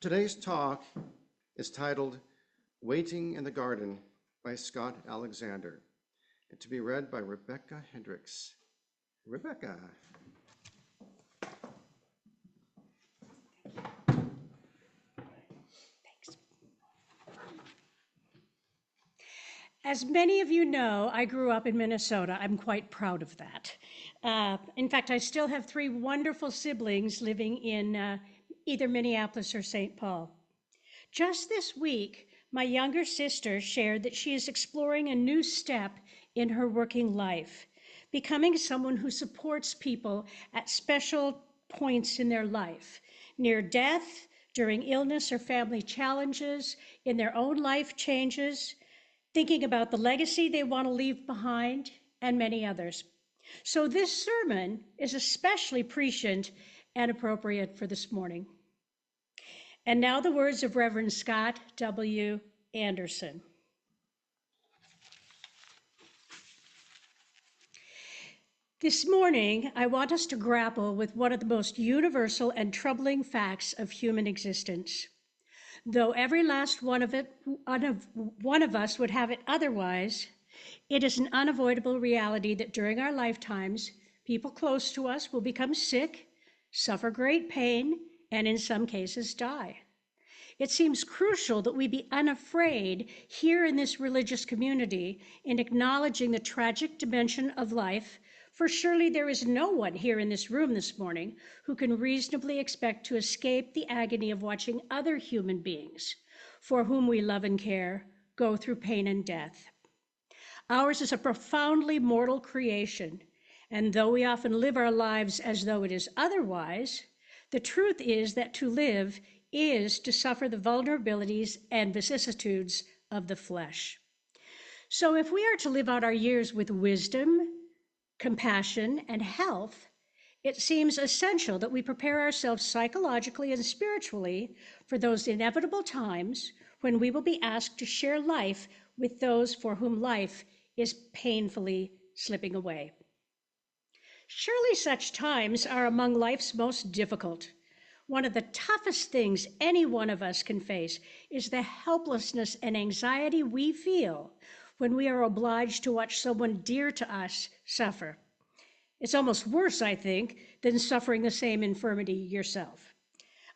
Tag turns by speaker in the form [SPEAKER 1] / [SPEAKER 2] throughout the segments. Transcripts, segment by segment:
[SPEAKER 1] Today's talk is titled Waiting in the Garden by Scott Alexander, and to be read by Rebecca Hendricks. Rebecca.
[SPEAKER 2] Thanks. As many of you know, I grew up in Minnesota. I'm quite proud of that. In fact, I still have 3 wonderful siblings living in either Minneapolis or St. Paul. Just this week, my younger sister shared that she is exploring a new step in her working life, becoming someone who supports people at special points in their life, near death, during illness or family challenges, in their own life changes, thinking about the legacy they want to leave behind, and many others. So this sermon is especially prescient and appropriate for this morning. And now the words of Reverend Scott W. Anderson. This morning, I want us to grapple with one of the most universal and troubling facts of human existence. Though every last one of us would have it otherwise, it is an unavoidable reality that during our lifetimes, people close to us will become sick, suffer great pain, and in some cases die. It seems crucial that we be unafraid here in this religious community in acknowledging the tragic dimension of life, for surely there is no one here in this room this morning who can reasonably expect to escape the agony of watching other human beings, for whom we love and care, go through pain and death. Ours is a profoundly mortal creation, and though we often live our lives as though it is otherwise, the truth is that to live is to suffer the vulnerabilities and vicissitudes of the flesh. So if we are to live out our years with wisdom, compassion, and health, it seems essential that we prepare ourselves psychologically and spiritually for those inevitable times when we will be asked to share life with those for whom life is painfully slipping away. Surely such times are among life's most difficult. One of the toughest things any one of us can face is the helplessness and anxiety we feel when we are obliged to watch someone dear to us suffer. It's almost worse, I think, than suffering the same infirmity yourself.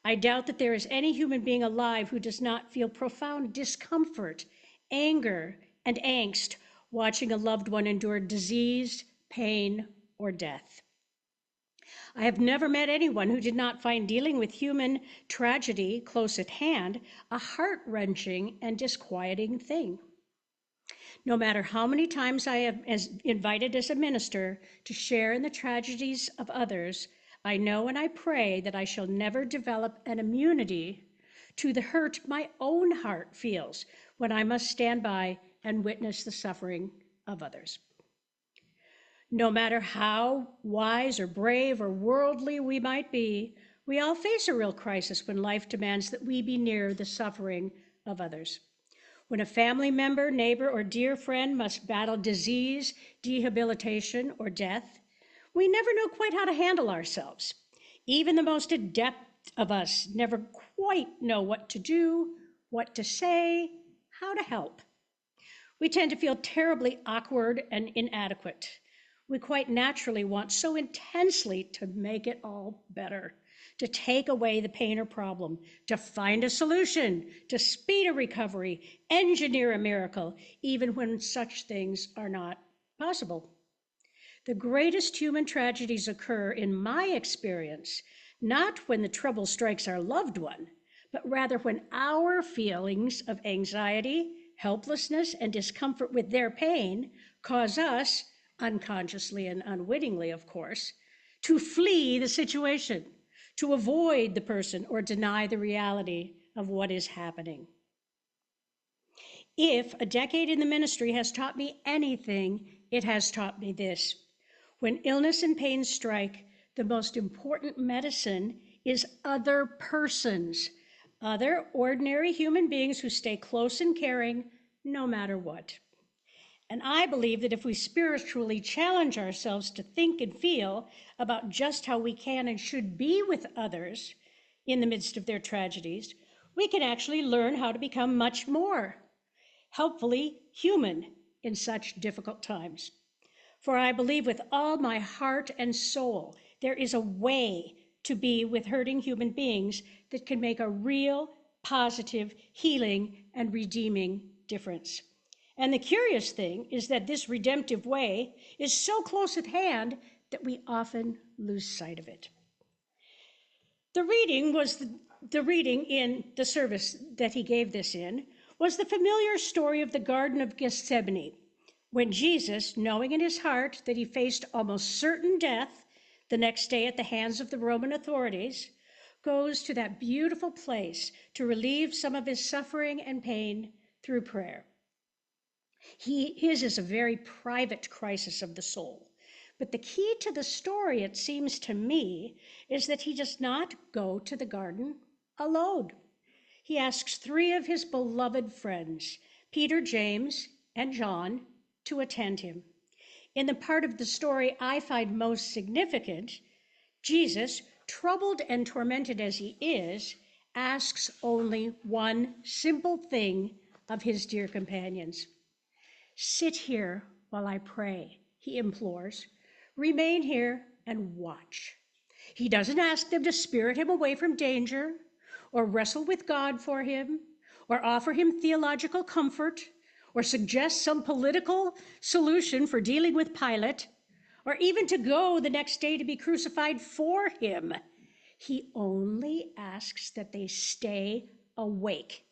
[SPEAKER 2] I doubt that there is any human being alive who does not feel profound discomfort, anger, and angst watching a loved one endure disease, pain, or death. I have never met anyone who did not find dealing with human tragedy close at hand a heart-wrenching and disquieting thing. No matter how many times I have invited as a minister to share in the tragedies of others, I know and I pray that I shall never develop an immunity to the hurt my own heart feels when I must stand by and witness the suffering of others. No matter how wise or brave or worldly we might be, we all face a real crisis when life demands that we be near the suffering of others. When a family member, neighbor, or dear friend must battle disease, debilitation, or death, we never know quite how to handle ourselves. Even the most adept of us never quite know what to do, what to say, how to help. We tend to feel terribly awkward and inadequate. We quite naturally want so intensely to make it all better, to take away the pain or problem, to find a solution, to speed a recovery, engineer a miracle, even when such things are not possible. The greatest human tragedies occur, in my experience, not when the trouble strikes our loved one, but rather when our feelings of anxiety, helplessness, and discomfort with their pain cause us, unconsciously and unwittingly, of course, to flee the situation, to avoid the person or deny the reality of what is happening. If a decade in the ministry has taught me anything, it has taught me this. When illness and pain strike, the most important medicine is other persons, other ordinary human beings who stay close and caring no matter what. And I believe that if we spiritually challenge ourselves to think and feel about just how we can and should be with others in the midst of their tragedies, we can actually learn how to become much more helpfully human in such difficult times. For I believe with all my heart and soul, there is a way to be with hurting human beings that can make a real, positive, healing, and redeeming difference. And the curious thing is that this redemptive way is so close at hand that we often lose sight of it. The reading in the service that he gave this in was the familiar story of the Garden of Gethsemane, when Jesus, knowing in his heart that he faced almost certain death the next day at the hands of the Roman authorities, goes to that beautiful place to relieve some of his suffering and pain through prayer. His is a very private crisis of the soul. But the key to the story, it seems to me, is that he does not go to the garden alone. He asks 3 of his beloved friends, Peter, James, and John, to attend him. In the part of the story I find most significant, Jesus, troubled and tormented as he is, asks only one simple thing of his dear companions. Sit here while I pray, he implores. Remain here and watch. He doesn't ask them to spirit him away from danger, or wrestle with God for him, or offer him theological comfort, or suggest some political solution for dealing with Pilate, or even to go the next day to be crucified for him. He only asks that they stay awake,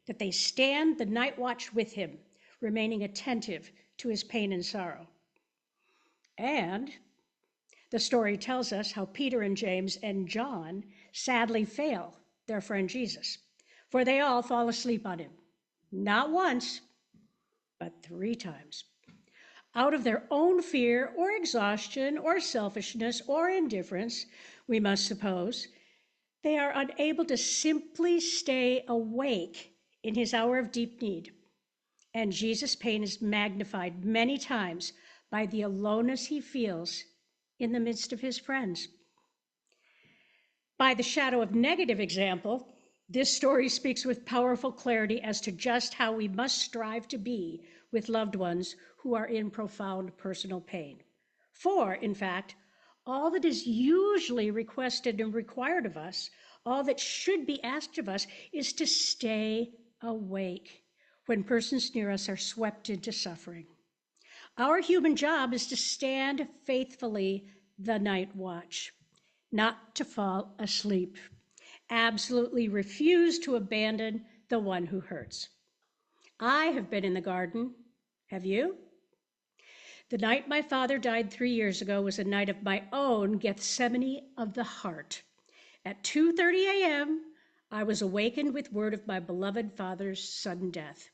[SPEAKER 2] that they stand the night watch with him, remaining attentive to his pain and sorrow. And the story tells us how Peter and James and John sadly fail their friend Jesus, for they all fall asleep on him, not once, but 3 times. Out of their own fear or exhaustion or selfishness or indifference, we must suppose, they are unable to simply stay awake in his hour of deep need. And Jesus' pain is magnified many times by the aloneness he feels in the midst of his friends. By the shadow of negative example, this story speaks with powerful clarity as to just how we must strive to be with loved ones who are in profound personal pain. For, in fact, all that is usually requested and required of us, all that should be asked of us, is to stay awake when persons near us are swept into suffering. Our human job is to stand faithfully the night watch, not to fall asleep. Absolutely refuse to abandon the one who hurts. I have been in the garden. Have you? The night my father died 3 years ago was a night of my own Gethsemane of the heart. At 2:30 a.m., I was awakened with word of my beloved father's sudden death.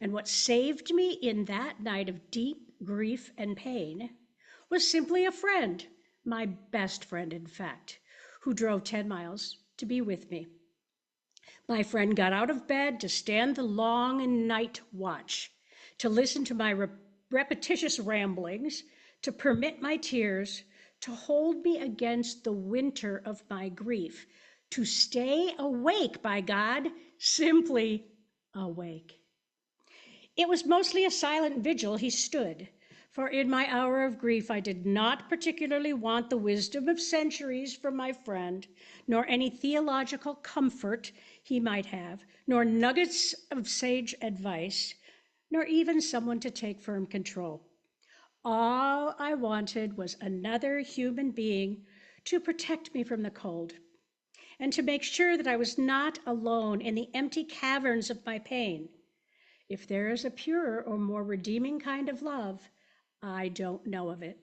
[SPEAKER 2] And what saved me in that night of deep grief and pain was simply a friend, my best friend, in fact, who drove 10 miles to be with me. My friend got out of bed to stand the long night watch, to listen to my repetitious ramblings, to permit my tears, to hold me against the winter of my grief, to stay awake, by God, simply awake. It was mostly a silent vigil he stood, for in my hour of grief I did not particularly want the wisdom of centuries from my friend, nor any theological comfort he might have, nor nuggets of sage advice, nor even someone to take firm control. All I wanted was another human being to protect me from the cold, and to make sure that I was not alone in the empty caverns of my pain. If there is a purer or more redeeming kind of love, I don't know of it.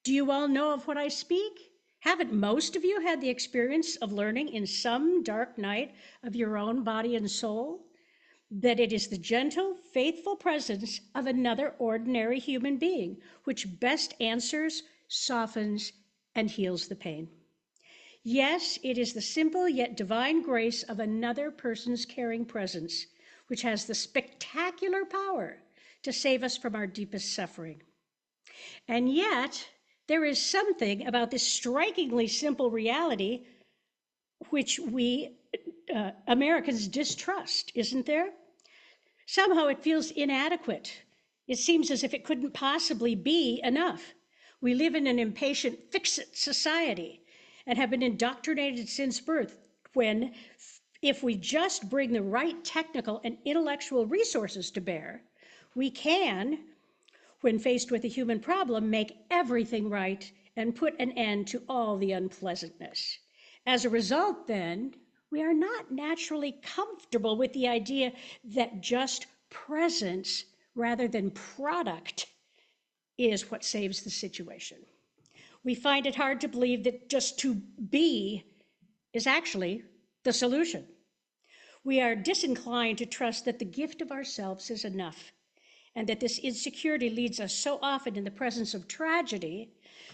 [SPEAKER 2] Do you all know of what I speak? Haven't most of you had the experience of learning in some dark night of your own body and soul that it is the gentle, faithful presence of another ordinary human being which best answers, softens, and heals the pain? Yes, it is the simple yet divine grace of another person's caring presence which has the spectacular power to save us from our deepest suffering. And yet, there is something about this strikingly simple reality which we Americans' distrust, isn't there? Somehow it feels inadequate. It seems as if it couldn't possibly be enough. We live in an impatient fix-it society and have been indoctrinated since birth when, if we just bring the right technical and intellectual resources to bear, we can, when faced with a human problem, make everything right and put an end to all the unpleasantness. As a result, then, we are not naturally comfortable with the idea that just presence rather than product is what saves the situation. We find it hard to believe that just to be is actually the solution. We are disinclined to trust that the gift of ourselves is enough, and that this insecurity leads us so often in the presence of tragedy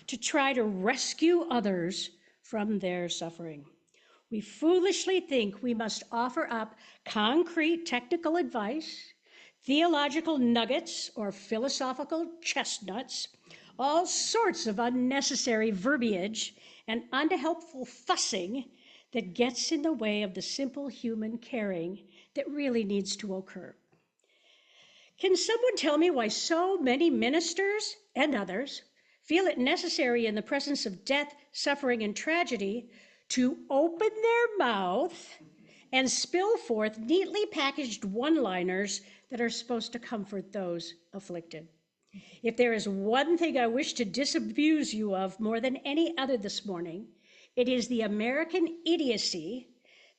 [SPEAKER 2] to try to rescue others from their suffering. We foolishly think we must offer up concrete technical advice, theological nuggets, or philosophical chestnuts, all sorts of unnecessary verbiage and unhelpful fussing that gets in the way of the simple human caring that really needs to occur. Can someone tell me why so many ministers and others feel it necessary in the presence of death, suffering, and tragedy to open their mouth and spill forth neatly packaged one-liners that are supposed to comfort those afflicted? If there is one thing I wish to disabuse you of more than any other this morning, it is the American idiocy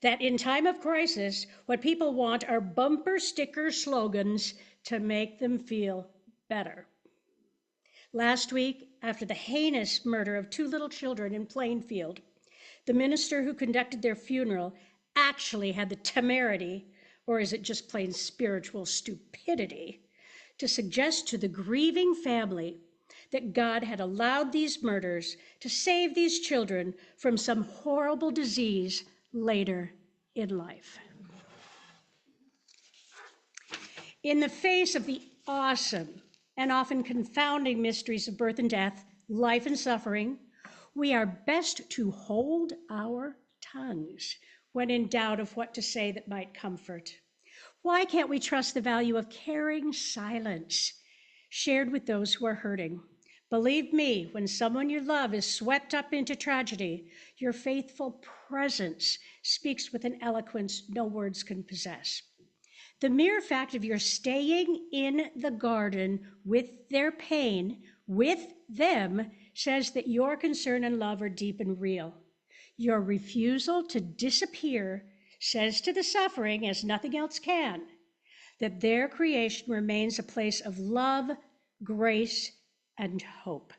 [SPEAKER 2] that in time of crisis, what people want are bumper sticker slogans to make them feel better. Last week, after the heinous murder of 2 little children in Plainfield, the minister who conducted their funeral actually had the temerity, or is it just plain spiritual stupidity, to suggest to the grieving family that God had allowed these murders to save these children from some horrible disease later in life. In the face of the awesome and often confounding mysteries of birth and death, life and suffering, we are best to hold our tongues when in doubt of what to say that might comfort. Why can't we trust the value of caring silence shared with those who are hurting? Believe me, when someone you love is swept up into tragedy, your faithful presence speaks with an eloquence no words can possess. The mere fact of your staying in the garden with their pain, with them, says that your concern and love are deep and real. Your refusal to disappear says to the suffering, as nothing else can, that their creation remains a place of love, grace, and hope.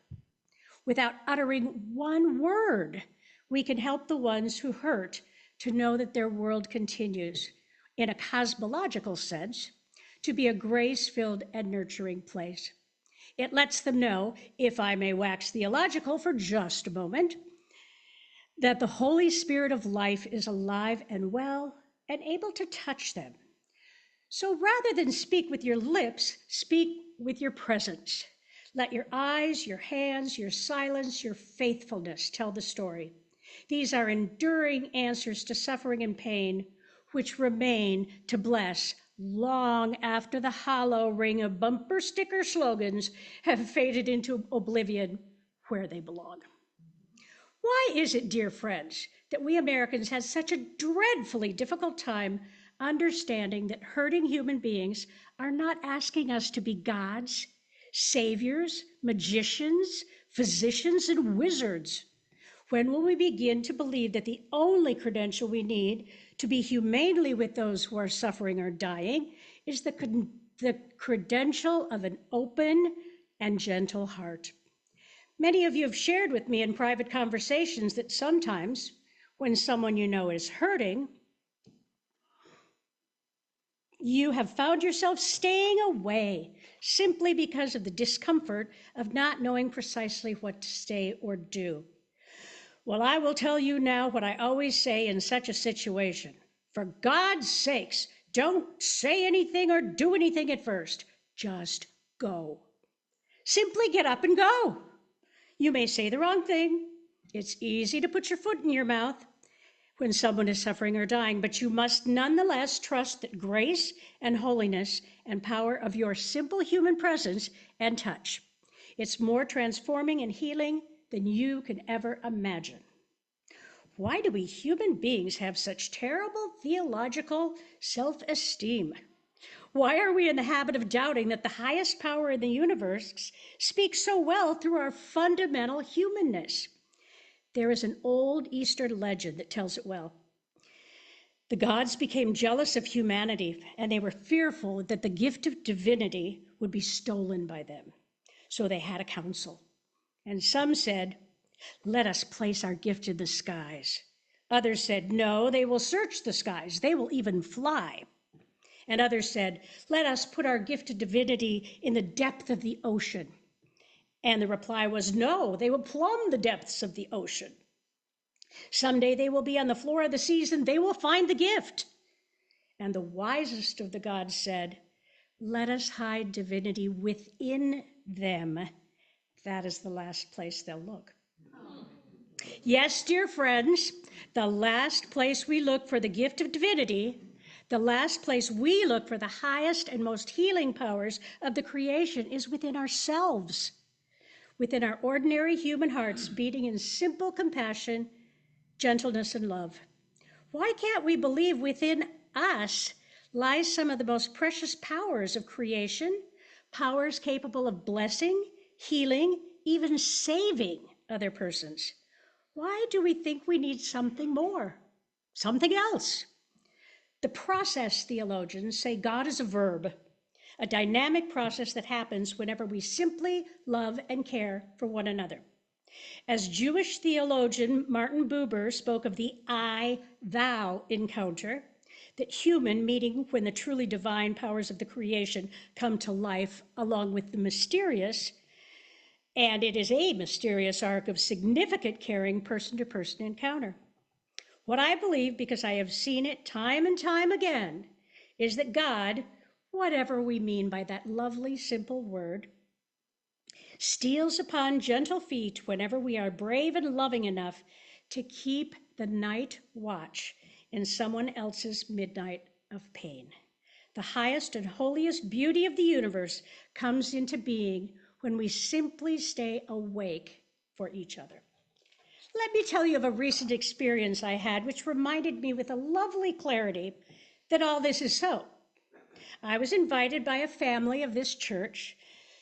[SPEAKER 2] Without uttering one word, we can help the ones who hurt to know that their world continues, in a cosmological sense, to be a grace-filled and nurturing place. It lets them know, if I may wax theological for just a moment, that the Holy Spirit of life is alive and well and able to touch them. So rather than speak with your lips, speak with your presence. Let your eyes, your hands, your silence, your faithfulness tell the story. These are enduring answers to suffering and pain, which remain to bless long after the hollow ring of bumper sticker slogans have faded into oblivion where they belong. Why is it, dear friends, that we Americans have such a dreadfully difficult time understanding that hurting human beings are not asking us to be gods, saviors, magicians, physicians, and wizards? When will we begin to believe that the only credential we need to be humanely with those who are suffering or dying is the credential of an open and gentle heart? Many of you have shared with me in private conversations that sometimes when someone you know is hurting, you have found yourself staying away simply because of the discomfort of not knowing precisely what to say or do. Well, I will tell you now what I always say in such a situation. For God's sakes, don't say anything or do anything at first. Just go. Simply get up and go. You may say the wrong thing. It's easy to put your foot in your mouth when someone is suffering or dying, but you must nonetheless trust that grace and holiness and power of your simple human presence and touch. It's more transforming and healing than you can ever imagine. Why do we human beings have such terrible theological self-esteem? Why are we in the habit of doubting that the highest power in the universe speaks so well through our fundamental humanness? There is an old Eastern legend that tells it well. The gods became jealous of humanity, and they were fearful that the gift of divinity would be stolen by them. So they had a council. And some said, "Let us place our gift in the skies." Others said, "No, they will search the skies. They will even fly." And others said, "Let us put our gift of divinity in the depth of the ocean." And the reply was, "No, they will plumb the depths of the ocean. Someday they will be on the floor of the seas and they will find the gift." And the wisest of the gods said, "Let us hide divinity within them. That is the last place they'll look." Yes, dear friends, the last place we look for the gift of divinity, the last place we look for the highest and most healing powers of the creation is within ourselves, within our ordinary human hearts beating in simple compassion, gentleness, and love. Why can't we believe within us lies some of the most precious powers of creation, powers capable of blessing, healing, even saving other persons? Why do we think we need something more, something else? The process theologians say God is a verb, a dynamic process that happens whenever we simply love and care for one another. As Jewish theologian Martin Buber spoke of the I-thou encounter, that human meeting when the truly divine powers of the creation come to life along with the mysterious, and it is a mysterious arc of significant caring person-to-person encounter. What I believe, because I have seen it time and time again, is that God, whatever we mean by that lovely, simple word, steals upon gentle feet whenever we are brave and loving enough to keep the night watch in someone else's midnight of pain. The highest and holiest beauty of the universe comes into being when we simply stay awake for each other. Let me tell you of a recent experience I had which reminded me with a lovely clarity that all this is so. I was invited by a family of this church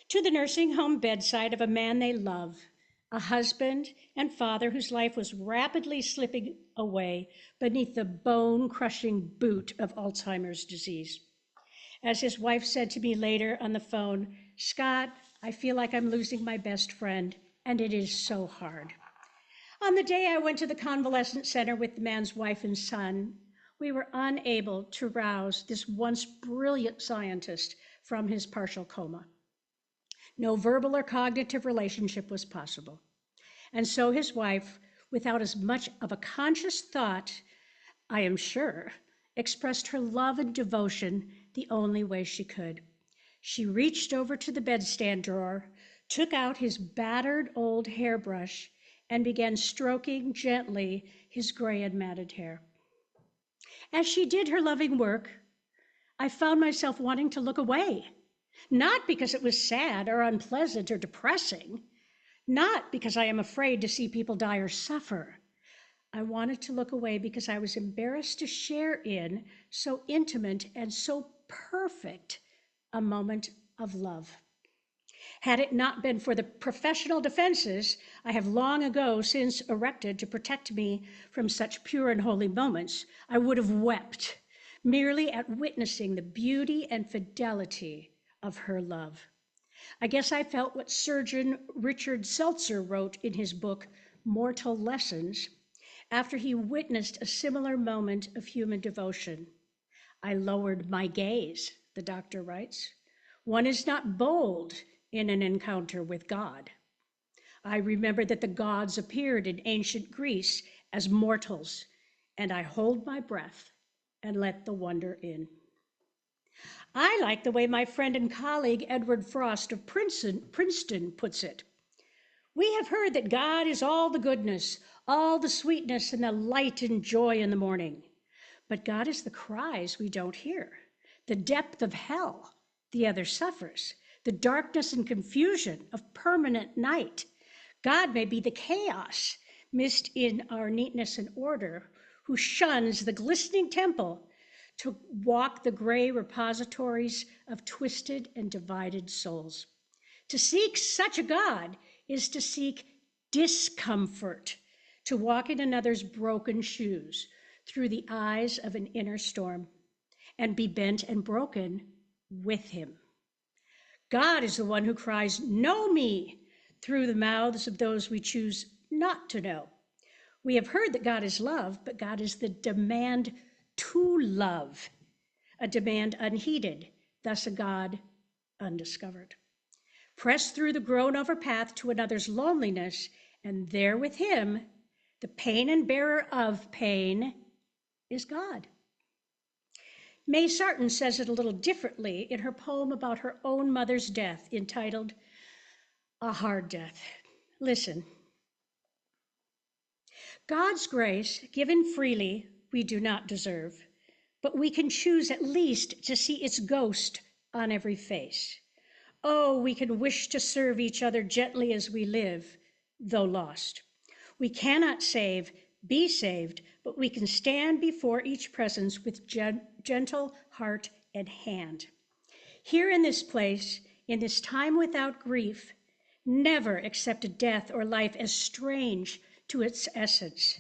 [SPEAKER 2] to the nursing home bedside of a man they love, a husband and father whose life was rapidly slipping away beneath the bone-crushing boot of Alzheimer's disease. As his wife said to me later on the phone, "Scott, I feel like I'm losing my best friend, and it is so hard." On the day I went to the convalescent center with the man's wife and son, we were unable to rouse this once brilliant scientist from his partial coma. No verbal or cognitive relationship was possible. And so his wife, without as much of a conscious thought, I am sure, expressed her love and devotion the only way she could. She reached over to the bedstand drawer, took out his battered old hairbrush, and began stroking gently his gray and matted hair. As she did her loving work, I found myself wanting to look away, not because it was sad or unpleasant or depressing, not because I am afraid to see people die or suffer. I wanted to look away because I was embarrassed to share in so intimate and so perfect a moment of love. Had it not been for the professional defenses I have long ago since erected to protect me from such pure and holy moments, I would have wept merely at witnessing the beauty and fidelity of her love. I guess I felt what surgeon Richard Seltzer wrote in his book, Mortal Lessons, after he witnessed a similar moment of human devotion. "I lowered my gaze," the doctor writes. "One is not bold in an encounter with God. I remember that the gods appeared in ancient Greece as mortals, and I hold my breath and let the wonder in." I like the way my friend and colleague Edward Frost of Princeton puts it. "We have heard that God is all the goodness, all the sweetness and the light and joy in the morning. But God is the cries we don't hear, the depth of hell the other suffers, the darkness and confusion of permanent night. God may be the chaos missed in our neatness and order, who shuns the glistening temple to walk the gray repositories of twisted and divided souls. To seek such a God is to seek discomfort, to walk in another's broken shoes through the eyes of an inner storm and be bent and broken with him. God is the one who cries, "Know me," through the mouths of those we choose not to know. We have heard that God is love, but God is the demand to love, a demand unheeded, thus a God undiscovered. Press through the grown-over path to another's loneliness, and there with him, the pain and bearer of pain, is God. May Sarton says it a little differently in her poem about her own mother's death, entitled A Hard Death. Listen. God's grace, given freely, we do not deserve, but we can choose at least to see its ghost on every face. Oh, we can wish to serve each other gently as we live, though lost. We cannot be saved, but we can stand before each presence with gentle heart and hand. Here in this place, in this time without grief, never accept a death or life as strange to its essence.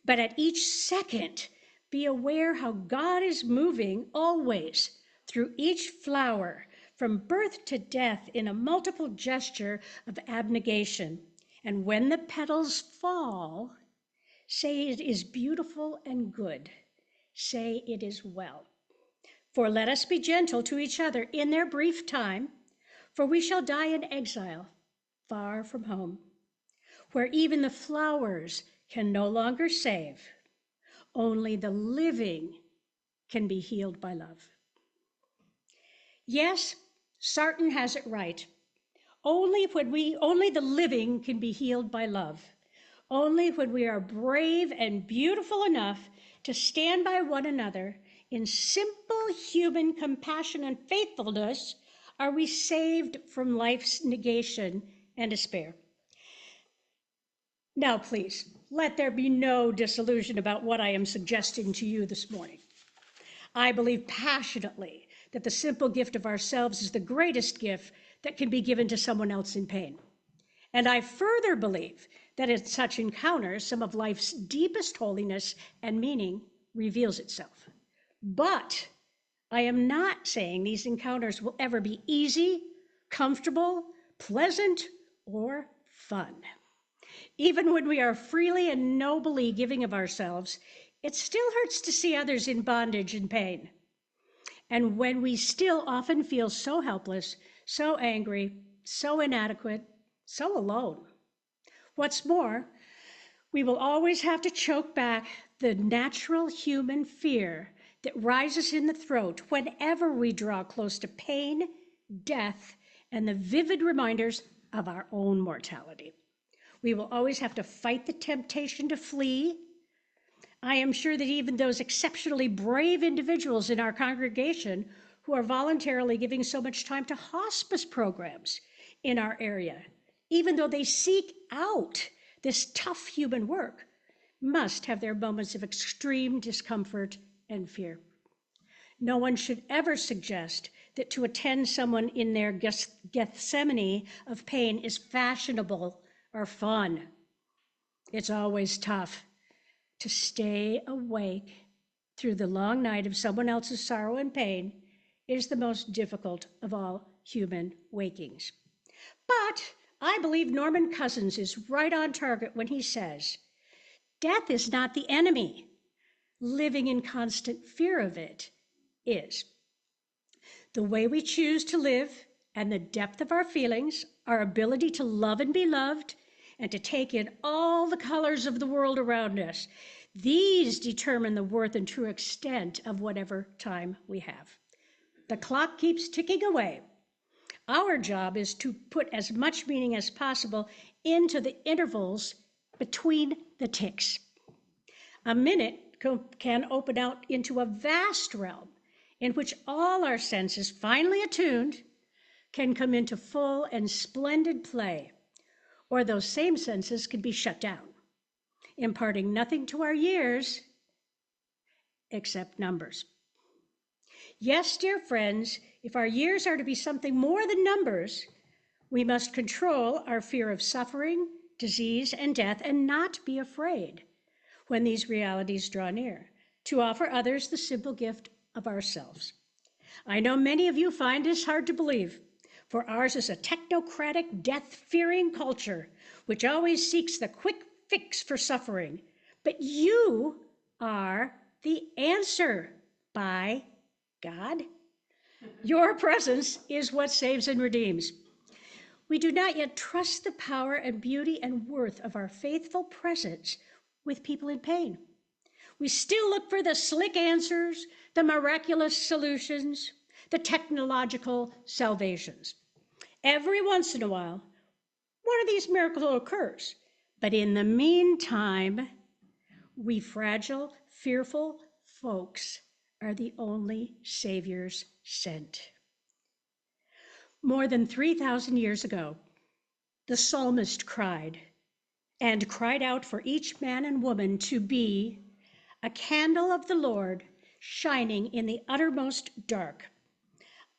[SPEAKER 2] But at each second, be aware how God is moving always through each flower, from birth to death, in a multiple gesture of abnegation. And when the petals fall, say it is beautiful and good. Say it is well. For let us be gentle to each other in their brief time, for we shall die in exile, far from home, where even the flowers can no longer save. Only the living can be healed by love. Yes, Sarton has it right. Only the living can be healed by love. Only when we are brave and beautiful enough to stand by one another in simple human compassion and faithfulness are we saved from life's negation and despair. Now, please, let there be no disillusion about what I am suggesting to you this morning. I believe passionately that the simple gift of ourselves is the greatest gift that can be given to someone else in pain. And I further believe that in such encounters, some of life's deepest holiness and meaning reveals itself. But I am not saying these encounters will ever be easy, comfortable, pleasant, or fun. Even when we are freely and nobly giving of ourselves, it still hurts to see others in bondage and pain. And when we still often feel so helpless, so angry, so inadequate, so alone. What's more, we will always have to choke back the natural human fear that rises in the throat whenever we draw close to pain, death, and the vivid reminders of our own mortality. We will always have to fight the temptation to flee. I am sure that even those exceptionally brave individuals in our congregation who are voluntarily giving so much time to hospice programs in our area, even though they seek out this tough human work, must have their moments of extreme discomfort and fear. No one should ever suggest that to attend someone in their Gethsemane of pain is fashionable or fun. It's always tough to stay awake through the long night of someone else's sorrow and pain is the most difficult of all human wakings. But I believe Norman Cousins is right on target when he says, death is not the enemy. Living in constant fear of it is. The way we choose to live and the depth of our feelings, our ability to love and be loved, and to take in all the colors of the world around us, these determine the worth and true extent of whatever time we have. The clock keeps ticking away. Our job is to put as much meaning as possible into the intervals between the ticks. A minute can open out into a vast realm in which all our senses, finely attuned, can come into full and splendid play, or those same senses can be shut down, imparting nothing to our years except numbers. Yes, dear friends, if our years are to be something more than numbers, we must control our fear of suffering, disease, and death, and not be afraid when these realities draw near, to offer others the simple gift of ourselves. I know many of you find this hard to believe, for ours is a technocratic, death-fearing culture, which always seeks the quick fix for suffering. But you are the answer by God. Your presence is what saves and redeems. We do not yet trust the power and beauty and worth of our faithful presence with people in pain. We still look for the slick answers, the miraculous solutions, the technological salvations. Every once in a while, one of these miracles occurs. But in the meantime, we fragile, fearful folks are the only saviors sent. More than 3,000 years ago, the psalmist cried out for each man and woman to be a candle of the Lord shining in the uttermost dark.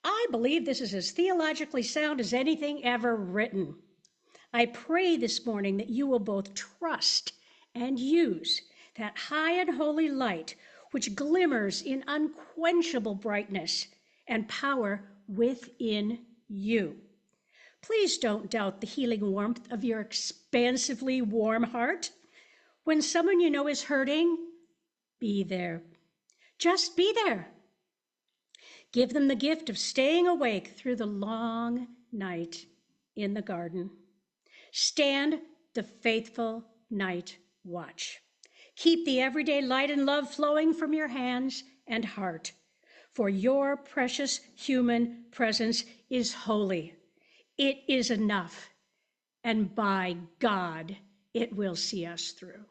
[SPEAKER 2] I believe this is as theologically sound as anything ever written. I pray this morning that you will both trust and use that high and holy light which glimmers in unquenchable brightness and power within you. Please don't doubt the healing warmth of your expansively warm heart. When someone you know is hurting, be there. Just be there. Give them the gift of staying awake through the long night in the garden. Stand the faithful night watch. Keep the everyday light and love flowing from your hands and heart, for your precious human presence is holy. It is enough, and by God, it will see us through.